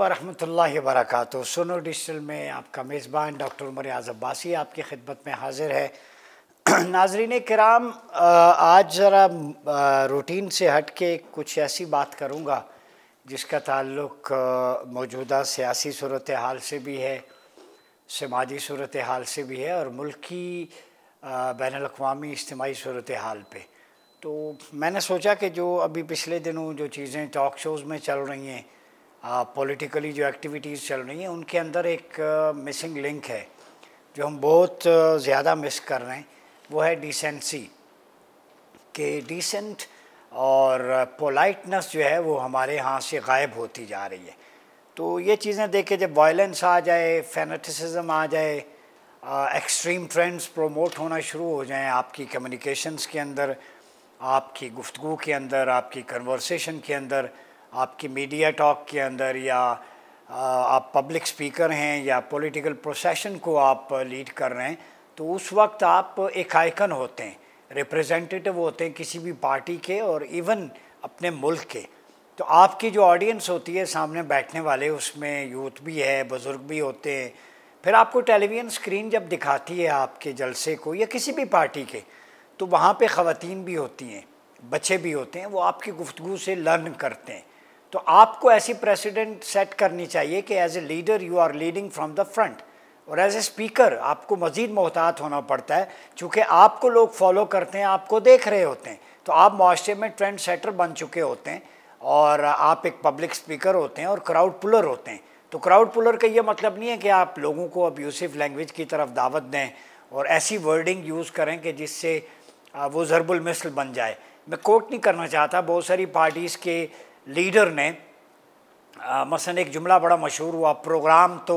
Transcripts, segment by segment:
रहमतुल्लाहि व बरकातुहू। सुनो डिजिटल में आपका मेज़बान डॉक्टर उमर याज़ अब्बासी आपकी खिदमत में हाजिर है। नाज़रीन किराम, आज ज़रा रूटीन से हट के कुछ ऐसी बात करूँगा जिसका ताल्लुक़ मौजूदा सियासी सूरत हाल से भी है, समाजी सूरत हाल से भी है और मुल्की बैनुल-अक़वामी इज्तिमाई सूरत हाल पे। तो मैंने सोचा कि जो अभी पिछले दिनों जो चीज़ें टॉक शोज़ में चल रही हैं, पॉलिटिकली जो एक्टिविटीज़ चल रही हैं, उनके अंदर एक मिसिंग लिंक है जो हम बहुत ज़्यादा मिस कर रहे हैं। वो है डिसेंसी, कि डिसेंट और पोलाइटनेस जो है वो हमारे यहाँ से गायब होती जा रही है। तो ये चीज़ें देख के जब वायलेंस आ जाए, फैनेटिसिज्म आ जाए, एक्सट्रीम ट्रेंड्स प्रमोट होना शुरू हो जाएं आपकी कम्युनिकेशंस के अंदर, आपकी गुफ्तगू के अंदर, आपकी कन्वर्सेशन के अंदर, आपकी मीडिया टॉक के अंदर, या आप पब्लिक स्पीकर हैं या पॉलिटिकल प्रोसेशन को आप लीड कर रहे हैं, तो उस वक्त आप एक आइकन होते हैं, रिप्रेजेंटेटिव होते हैं किसी भी पार्टी के और इवन अपने मुल्क के। तो आपकी जो ऑडियंस होती है सामने बैठने वाले, उसमें यूथ भी है, बुज़ुर्ग भी होते हैं। फिर आपको टेलीविज़न स्क्रीन जब दिखाती है आपके जलसे को या किसी भी पार्टी के, तो वहाँ पे ख़वातीन भी होती हैं, बच्चे भी होते हैं, वो आपकी गुफ्तगू से लर्न करते हैं। तो आपको ऐसी प्रेसिडेंट सेट करनी चाहिए कि as a leader you are leading from the front, और एज ए स्पीकर आपको मज़ीद मोहतात होना पड़ता है, चूँकि आपको लोग फॉलो करते हैं, आपको देख रहे होते हैं। तो आप माशरे में ट्रेंड सेटर बन चुके होते हैं और आप एक पब्लिक स्पीकर होते हैं और क्राउड पुलर होते हैं। तो क्राउड पुलर का ये मतलब नहीं है कि आप लोगों को अब्यूसिव लैंग्वेज की तरफ दावत दें और ऐसी वर्डिंग यूज़ करें कि जिससे वो ज़रबुल मिसल बन जाए। मैं कोट नहीं करना चाहता, बहुत सारी पार्टीज़ के लीडर ने मसलन एक जुमला बड़ा मशहूर हुआ, प्रोग्राम तो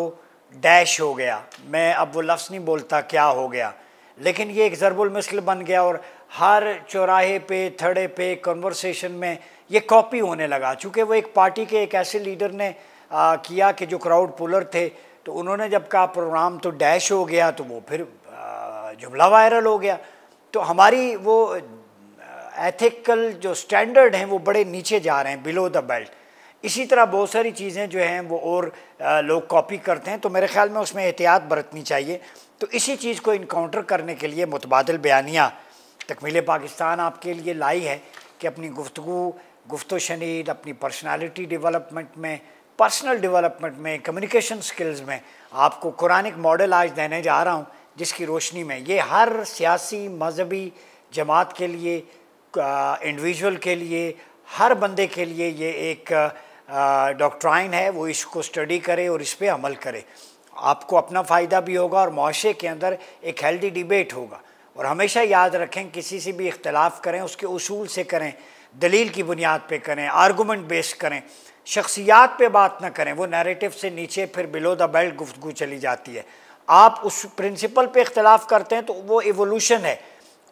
डैश हो गया। मैं अब वो लफ्ज़ नहीं बोलता क्या हो गया, लेकिन ये एक ज़रबुल मिसल बन गया और हर चौराहे पे, थड़े पे, कन्वर्सेशन में ये कॉपी होने लगा। चूँकि वो एक पार्टी के एक ऐसे लीडर ने किया कि जो क्राउड पुलर थे, तो उन्होंने जब कहा प्रोग्राम तो डैश हो गया, तो वो फिर जुमला वायरल हो गया। तो हमारी वो एथिकल जो स्टैंडर्ड हैं वो बड़े नीचे जा रहे हैं, बिलो द बेल्ट। इसी तरह बहुत सारी चीज़ें जो हैं वो और लोग कॉपी करते हैं, तो मेरे ख्याल में उसमें एहतियात बरतनी चाहिए। तो इसी चीज़ को इनकाउंटर करने के लिए मुतबादिल बयानिया तकमील पाकिस्तान आपके लिए लाई है कि अपनी गुफ्तगू शनीद, अपनी पर्सनालिटी डेवलपमेंट में, पर्सनल डेवलपमेंट में, कम्युनिकेशन स्किल्स में आपको कुरानिक मॉडल आज देने जा रहा हूँ, जिसकी रोशनी में ये हर सियासी मजहबी जमात के लिए, इंडिविजुअल के लिए, हर बंदे के लिए ये एक डॉक्ट्राइन है, वो इसको स्टडी करे और इस पर अमल करे। आपको अपना फ़ायदा भी होगा और माशरे के अंदर एक हेल्दी डिबेट होगा। और हमेशा याद रखें, किसी से भी इख्तलाफ करें उसके उसूल से करें, दलील की बुनियाद पे करें, आर्गूमेंट बेस करें, शख्सियात पे बात ना करें। वो नैरेटिव से नीचे फिर बिलो द बेल्ट गुफ्तगू चली जाती है। आप उस प्रिंसिपल पे इख्तलाफ करते हैं तो वो एवोल्यूशन है,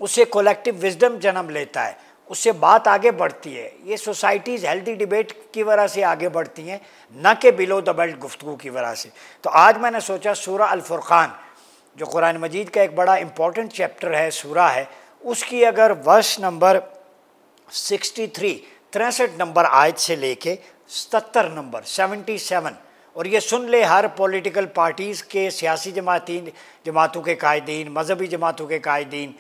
उससे कलेक्टिव विजडम जन्म लेता है, उससे बात आगे बढ़ती है। ये सोसाइटीज़ हेल्दी डिबेट की वजह से आगे बढ़ती हैं, न कि बिलो द बेल्ट गुफ्तगू की वजह से। तो आज मैंने सोचा सूरा अल फुरक़ान, जो कुरान मजीद का एक बड़ा इंपॉर्टेंट चैप्टर है, सूरा है, उसकी अगर वर्स नंबर 63 नंबर आयत से लेके 77 नंबर 77, और ये सुन ले हर पॉलिटिकल पार्टीज़ के, सियासी जमातों के कायदीन, मजहबी जमातों के कायदीन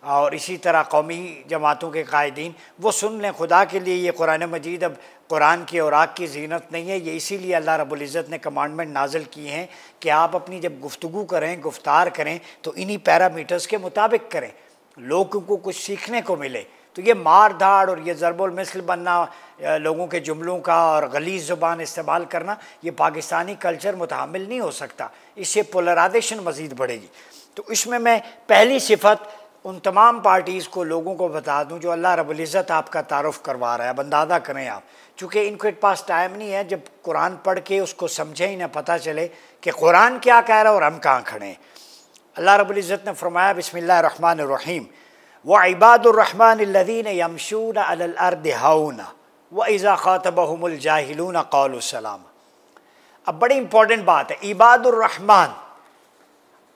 और इसी तरह कौमी जमातों के कायदीन, वो सुन लें खुदा के लिए। ये कुरान मजीद अब कुरान की औराक की ज़ीनत नहीं है, ये इसीलिए अल्लाह रब्बुल इज़्ज़त ने कमांडमेंट नाजिल किए हैं कि आप अपनी जब गुफ्तगू करें, गुफ्तार करें, तो इन्हीं पैरामीटर्स के मुताबिक करें, लोगों को कुछ सीखने को मिले। तो ये मार धाड़ और ये ज़रबुल मिसल बनना, लोगों के जुमलों का और गलीज़ ज़ुबान इस्तेमाल करना, ये पाकिस्तानी कल्चर मुतहम्मिल नहीं हो सकता। इससे पोलराइजेशन मज़ीद बढ़ेगी। तो इसमें मैं पहली सिफत उन तमाम पार्टीज़ को, लोगों को बता दूं जो अल्लाह रब्बुल इज़्ज़त आपका तारुफ़ करवा रहा है। अब अंदाज़ा करें आप, चूँकि इनके पास टाइम नहीं है जब कुरान पढ़ के उसको समझें ही ना पता चले कि कुरान क्या कह रहा है और हम कहाँ खड़े हैं। अल्लाह रब्बुल इज़्ज़त ने फरमाया, बिस्मिल्लाहिर्रहमानिर्रहीम, व इबादुर्रहमानिल्लज़ीना यमशूना अलल अर्दि हौना व इज़ा ख़ातबहुमुल जाहिलूना क़ालू सलामा। अब बड़ी इंपॉर्टेंट बात है, इबादुर्रहमान,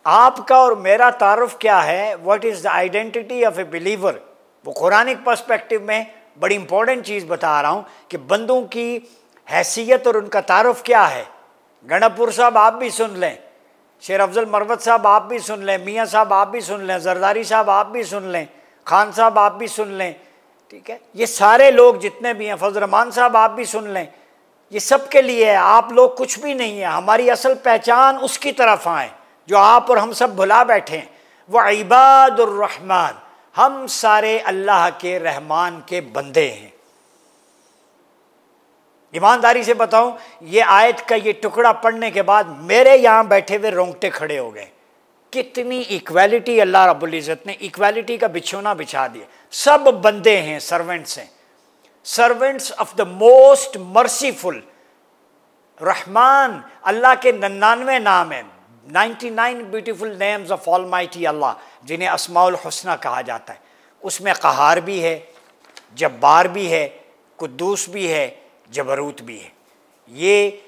आपका और मेरा तारुफ क्या है, what is the identity of A believer. वो कुरानिक पर्सपेक्टिव में बड़ी इंपॉर्टेंट चीज़ बता रहा हूँ कि बंदों की हैसियत और उनका तारुफ क्या है। गणकपुर साहब आप भी सुन लें, शेर अफजल मरवत साहब आप भी सुन लें, मियाँ साहब आप भी सुन लें, जरदारी साहब आप भी सुन लें, खान साहब आप भी सुन लें, ठीक है, ये सारे लोग जितने भी हैं, फजल रहमान साहब आप भी सुन लें, ये सब के लिए है। आप लोग कुछ भी नहीं है, हमारी असल पहचान उसकी तरफ आए जो आप और हम सब भुला बैठे हैं। वह इबादुर रहमान, हम सारे अल्लाह के रहमान के बंदे हैं। ईमानदारी से बताऊं, ये आयत का ये टुकड़ा पढ़ने के बाद मेरे यहाँ बैठे हुए रोंगटे खड़े हो गए। कितनी इक्वालिटी अल्लाह रब्बुल इज़्ज़त ने, इक्वालिटी का बिछोना बिछा दिया। सब बंदे हैं, सर्वेंट्स हैं, servants of the most merciful. Rahman Allah के 99 नाम हैं, 99 beautiful names of almighty Allah, जिन्हें अस्माउल हुस्ना कहा जाता है। उसमें क़हार भी है, जब्बार भी है, कुद्दूस भी है, जबरूत भी है। ये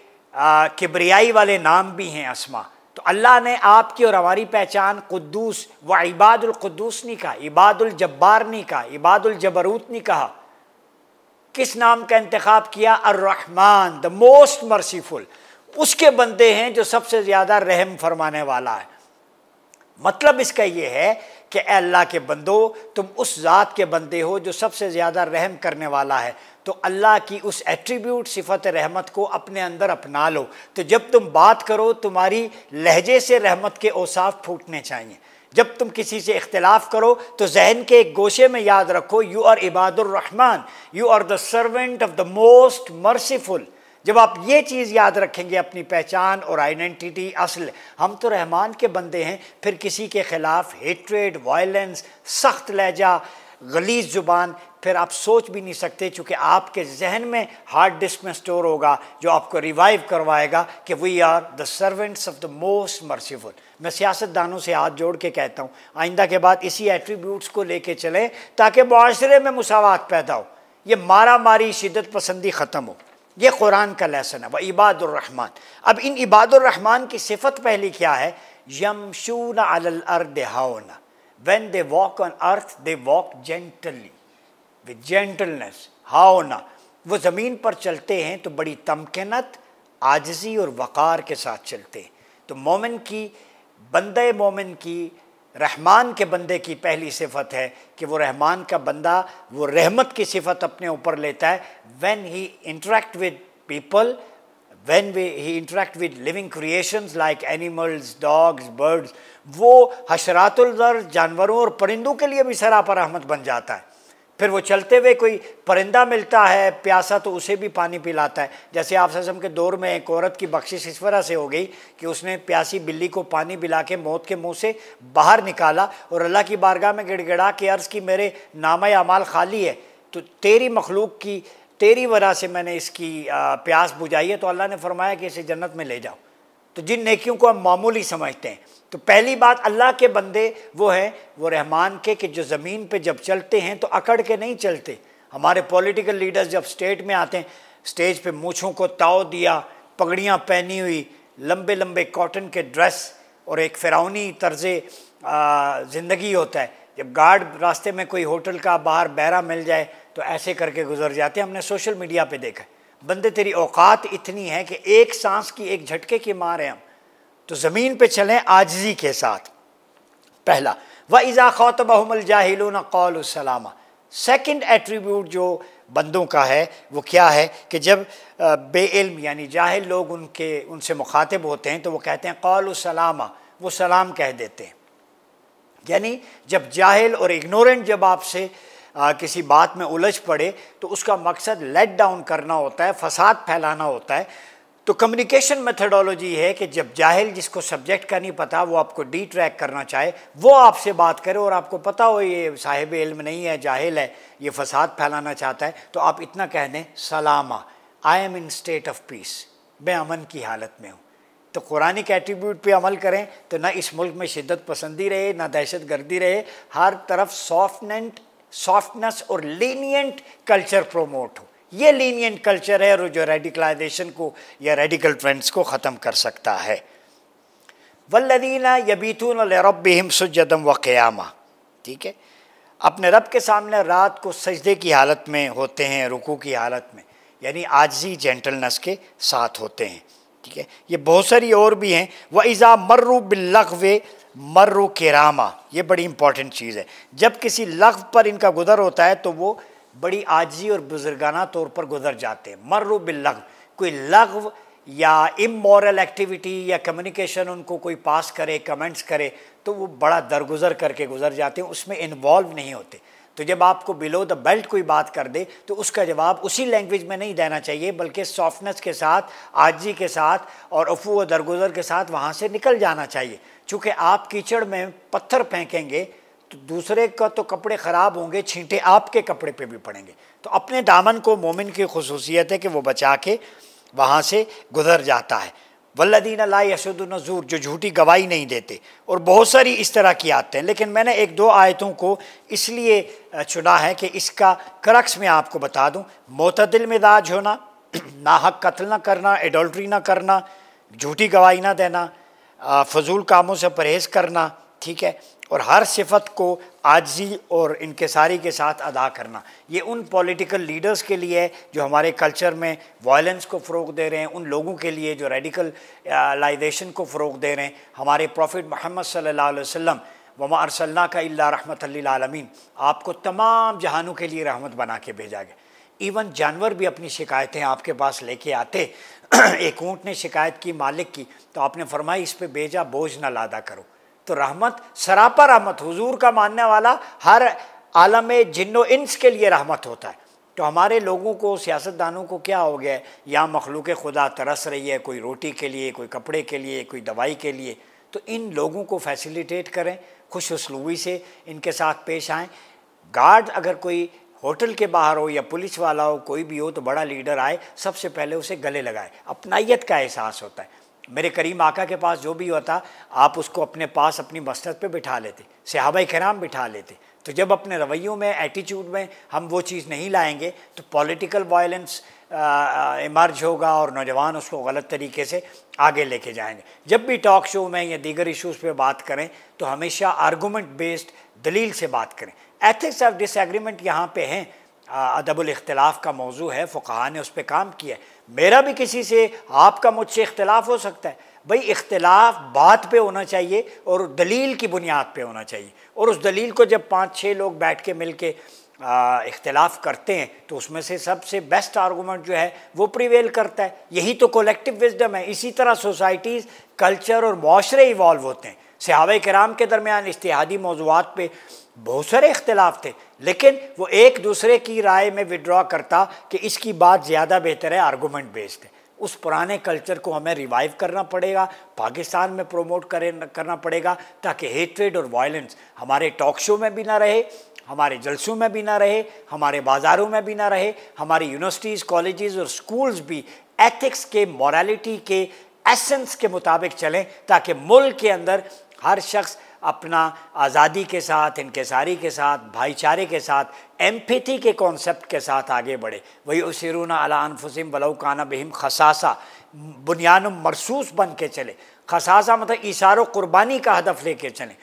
किब्रियाई वाले नाम भी हैं अस्मा। तो अल्लाह ने आपकी और हमारी पहचान कुद्दूस व इबादुल कुद्दूस नहीं कहा, इबादुल जब्बार नहीं कहा, इबादुल जबरूत नहीं कहा। किस नाम का इंतखाब किया? अर्रहमान, द मोस्ट मर्सीफुल। उसके बंदे हैं जो सबसे ज़्यादा रहम फरमाने वाला है। मतलब इसका ये है कि अल्लाह के बंदो, तुम उस ज़ात के बंदे हो जो सबसे ज़्यादा रहम करने वाला है। तो अल्लाह की उस एट्रीब्यूट सिफत रहमत को अपने अंदर अपना लो। तो जब तुम बात करो, तुम्हारी लहजे से रहमत के औसाफ फूटने चाहिए। जब तुम किसी से इख्तिलाफ करो तो जहन के एक गोशे में याद रखो, यू आर इबादुर रहमान, you are the servant of the most merciful. जब आप ये चीज़ याद रखेंगे, अपनी पहचान और आइडेंटिटी, असल हम तो रहमान के बंदे हैं, फिर किसी के ख़िलाफ़ हेट्रेड, वायलेंस, सख्त लहजा, गलीज़ ज़ुबान, फिर आप सोच भी नहीं सकते, चूँकि आपके जहन में हार्ड डिस्क में स्टोर होगा जो आपको रिवाइव करवाएगा कि we are the servants of the most merciful. मैं सियासतदानों से हाथ जोड़ के कहता हूँ, आइंदा के बाद इसी एट्रीब्यूट्स को लेके चलें ताकि मुआशरे में मुसावात पैदा हो, ये मारा मारी, शिद्दत पसंदी ख़त्म हो। ये कुरान का लेसन है, वह इबादुर रहमान। अब इन इबादुर रहमान की सिफत पहली क्या है? यमशूना अलल अर्द हौना, when they walk on earth they walk gently, with gentleness. हौना, वो ज़मीन पर चलते हैं तो बड़ी तमकिनत, आजिज़ी और वक़ार के साथ चलते हैं। तो मोमिन की, बंदे मोमिन की, रहमान के बंदे की पहली सिफत है कि वो रहमान का बंदा वो रहमत की सिफत अपने ऊपर लेता है। When he interact with people, when he interact with living creations like animals, dogs, birds, वो हशरातुल ज़र, जानवरों और परिंदों के लिए भी सरापर रहमत बन जाता है। फिर वो चलते हुए कोई परिंदा मिलता है प्यासा तो उसे भी पानी पिलाता है। जैसे आप सल्लल्लाहु अलैहि वसल्लम के दौर में एक औरत की बख्शिश इस वजह से हो गई कि उसने प्यासी बिल्ली को पानी पिला के मौत के मुंह से बाहर निकाला और अल्लाह की बारगाह में गिड़गिड़ा के अर्ज़ की, मेरे नामा अमाल खाली है, तो तेरी मखलूक की, तेरी वजह से मैंने इसकी प्यास बुझाई है, तो अल्लाह ने फरमाया कि इसे जन्नत में ले जाओ। तो जिन नेकियों को हम मामूली समझते हैं, तो पहली बात अल्लाह के बंदे वो हैं, वो रहमान के, कि जो ज़मीन पे जब चलते हैं तो अकड़ के नहीं चलते। हमारे पॉलिटिकल लीडर्स जब स्टेट में आते हैं, स्टेज पे मूँछों को ताव दिया, पगड़ियाँ पहनी हुई, लंबे लंबे कॉटन के ड्रेस और एक फ़िरौनी तर्ज़े ज़िंदगी होता है। जब गार्ड रास्ते में कोई होटल का बाहर बहरा मिल जाए तो ऐसे करके गुजर जाते हैं। हमने सोशल मीडिया पे देखा। बंदे तेरी औकात इतनी है कि एक सांस की, एक झटके की मार है हम, तो ज़मीन पे चलें आजिज़ी के साथ। पहला, व इज़ा ख़ातबहुमुल जाहिलून क़ालू सलामा। सेकंड एट्रीब्यूट जो बंदों का है वो क्या है कि जब बेइल्म यानी जाहिल लोग उनसे मुखातिब होते हैं तो वो कहते हैं क़ालू सलामा, वो सलाम कह देते हैं। यानी जब जाहिल और इग्नोरेंट जब आपसे किसी बात में उलझ पड़े तो उसका मकसद लेट डाउन करना होता है, फसाद फैलाना होता है। तो कम्युनिकेशन मेथडोलॉजी है कि जब जाहिल, जिसको सब्जेक्ट का नहीं पता, वो आपको डी ट्रैक करना चाहे, वो आपसे बात करे और आपको पता हो ये साहिब इल्म नहीं है, जाहिल है, ये फसाद फैलाना चाहता है, तो आप इतना कह दें सलामा, I am in state of peace, मैं अमन की हालत में हूँ। तो कुरानिक एट्रीब्यूट पे अमल करें तो ना इस मुल्क में शिद्दत पसंदी रहे, ना दहशत गर्दी रहे, हर तरफ सॉफ्टनेस और लीनियंट कल्चर प्रोमोट हो। ये लीनियंट कल्चर है और जो रेडिकलाइजेशन को या रेडिकल ट्रेंड्स को ख़त्म कर सकता है। वल्लज़ीना यबीतून लिरब्बिहिम सुज्जदन व क़ियामा, ठीक है, अपने रब के सामने रात को सजदे की हालत में होते हैं, रुकू की हालत में। यानी आजिज़ी जेंटलनेस के साथ होते हैं। ठीक है, ये बहुत सारी और भी हैं। व इज़ा मर्रू बिल्लग़्व मर्रू किरामा, ये बड़ी इंपॉर्टेंट चीज़ है। जब किसी लग़्व पर इनका गुज़र होता है तो वो बड़ी आजिज़ी और बुजुर्गाना तौर पर गुज़र जाते हैं। मर्रू बिल्लग़्व, कोई लग़्व या इमोरल एक्टिविटी या कम्युनिकेशन उनको कोई पास करे, कमेंट्स करे, तो वो बड़ा दरगुजर करके गुज़र जाते हैं, उसमें इन्वॉल्व नहीं होते। तो जब आपको बिलो द बेल्ट कोई बात कर दे तो उसका जवाब उसी लैंग्वेज में नहीं देना चाहिए, बल्कि सॉफ्टनेस के साथ, आजी के साथ और अफू व दरगुजर के साथ वहाँ से निकल जाना चाहिए। चूँकि आप कीचड़ में पत्थर फेंकेंगे तो दूसरे का तो कपड़े ख़राब होंगे, छींटे आपके कपड़े पे भी पड़ेंगे। तो अपने दामन को मोमिन की खुसूसियत है कि वो बचा के वहाँ से गुज़र जाता है। वल्लदीना ला यशुद्दून ज़ूर, जो झूठी गवाही नहीं देते, और बहुत सारी इस तरह की आते हैं। लेकिन मैंने एक दो आयतों को इसलिए चुना है कि इसका क्रक्स मैं आपको बता दूं। मोतदिल मिजाज होना, नाहक कत्ल ना करना, एडल्ट्री ना करना, झूठी गवाही ना देना, फजूल कामों से परहेज़ करना, ठीक है, और हर सिफत को आजिज़ी और इनकिसारी के साथ अदा करना। ये उन पॉलिटिकल लीडर्स के लिए है जो हमारे कल्चर में वायलेंस को फ़रोग़ दे रहे हैं, उन लोगों के लिए जो रेडिकलाइजेशन को फ़रोग़ दे रहे हैं। हमारे प्रॉफिट मोहम्मद सल्लल्लाहु अलैहि वसल्लम, वमा अर्सलनाका इल्ला रहमतल लिल आलमीन, आपको तमाम जहानों के लिए रहमत बना के भेजा गया। इवन जानवर भी अपनी शिकायतें आपके पास लेके आते। एक ऊँट ने शिकायत की मालिक की, तो आपने फरमाया इस पर बेजा बोझ ना लादा करो। तो रहमत, सरापा रहमत, हुजूर का मानने वाला हर आलम जिन्नो इंस के लिए रहमत होता है। तो हमारे लोगों को, सियासतदानों को क्या हो गया है, या मखलूक खुदा तरस रही है, कोई रोटी के लिए, कोई कपड़े के लिए, कोई दवाई के लिए, तो इन लोगों को फैसिलिटेट करें, खुश उसलूबी से इनके साथ पेश आएँ। गार्ड अगर कोई होटल के बाहर हो या पुलिस वाला हो, कोई भी हो, तो बड़ा लीडर आए, सबसे पहले उसे गले लगाए, अपनाइयत का एहसास होता है। मेरे करीम आका के पास जो भी होता, आप उसको अपने पास अपनी मसनद पे बिठा लेते, सहाबाए किराम बिठा लेते। तो जब अपने रवैयों में, एटीट्यूड में हम वो चीज़ नहीं लाएंगे तो पॉलिटिकल वायलेंस इमर्ज होगा और नौजवान उसको गलत तरीके से आगे लेके जाएंगे। जब भी टॉक शो में या दीगर इशूज़ पे बात करें तो हमेशा आर्गूमेंट बेस्ड, दलील से बात करें। एथिक्स ऑफ डिसएग्रीमेंट यहाँ पे हैं, अदबुल इख्तिलाफ़ का मौजू है, फ़ुक़हा ने उस पर काम किया है। मेरा भी किसी से, आपका मुझसे इख्तिलाफ़ हो सकता है, भाई इख्तिलाफ़ बात पे होना चाहिए और दलील की बुनियाद पे होना चाहिए। और उस दलील को जब 5-6 लोग बैठ के मिल के इख्तिलाफ़ करते हैं तो उसमें से सबसे बेस्ट आर्गूमेंट जो है वो प्रिवेल करता है। यही तो कलेक्टिव विजडम है। इसी तरह सोसाइटीज़, कल्चर और माशरे इवॉल्व होते हैं। सहाबाए किराम के दरमियान इज्तिहादी मौज़ूआत पे बहुत सारे इख्तिलाफ़ थे, लेकिन वो एक दूसरे की राय में विड्रॉ करता कि इसकी बात ज़्यादा बेहतर है, आर्गूमेंट बेस्ड है। उस पुराने कल्चर को हमें रिवाइव करना पड़ेगा, पाकिस्तान में प्रोमोट करना पड़ेगा, ताकि हेट्रेड और वायलेंस हमारे टॉक शो में भी ना रहे, हमारे जलसों में भी ना रहे, हमारे बाज़ारों में भी ना रहे, हमारी यूनिवर्सिटीज़, कॉलेजेस और स्कूल्स भी एथिक्स के, मॉरलिटी के एसेंस के मुताबिक चलें, ताकि मुल्क के अंदर हर शख्स अपना आज़ादी के साथ, इनकिसारी के साथ, भाईचारे के साथ, एम्पैथी के कॉन्सेप्ट के साथ आगे बढ़े। वही उसिरूना अला अनफुसिहिम वलौ काना बिहिम खसासा, बुनियान मरसूस बन के चले। खसासा मतलब इशारो कुर्बानी का हदफ लेके चलें।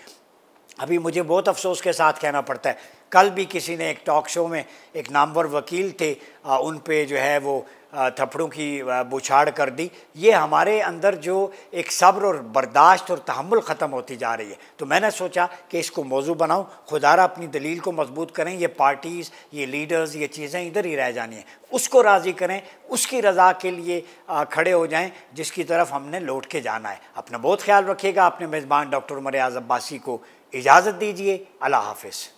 अभी मुझे बहुत अफसोस के साथ कहना पड़ता है, कल भी किसी ने एक टॉक शो में, एक नामवर वकील थे, उन पे जो है वो थप्पड़ों की बौछार कर दी। ये हमारे अंदर जो एक सब्र और बर्दाश्त और तहम्मुल ख़त्म होती जा रही है। तो मैंने सोचा कि इसको मौजू बनाऊं, खुदारा अपनी दलील को मजबूत करें। ये पार्टीज़, ये लीडर्स, ये चीज़ें इधर ही रह जानी हैं, उसको राज़ी करें, उसकी रज़ा के लिए खड़े हो जाएं जिसकी तरफ हमने लौट के जाना है। अपना बहुत ख्याल रखिएगा। अपने मेज़बान डॉक्टर उमर रियाज़ अब्बासी को इजाज़त दीजिए। अल्लाह हाफ़िज़।